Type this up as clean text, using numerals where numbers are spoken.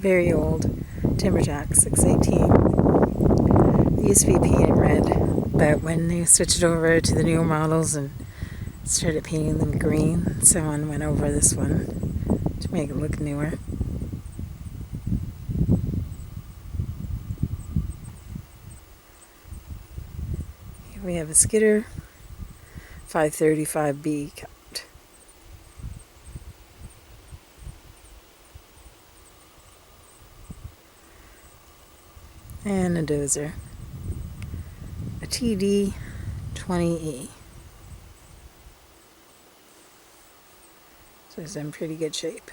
very old Timberjack 618. They used to be painted red, but when they switched over to the newer models and started painting them green, someone went over this one to make it look newer. Here we have a skidder, 535B count. And a dozer, a TD 20E. So it's in pretty good shape.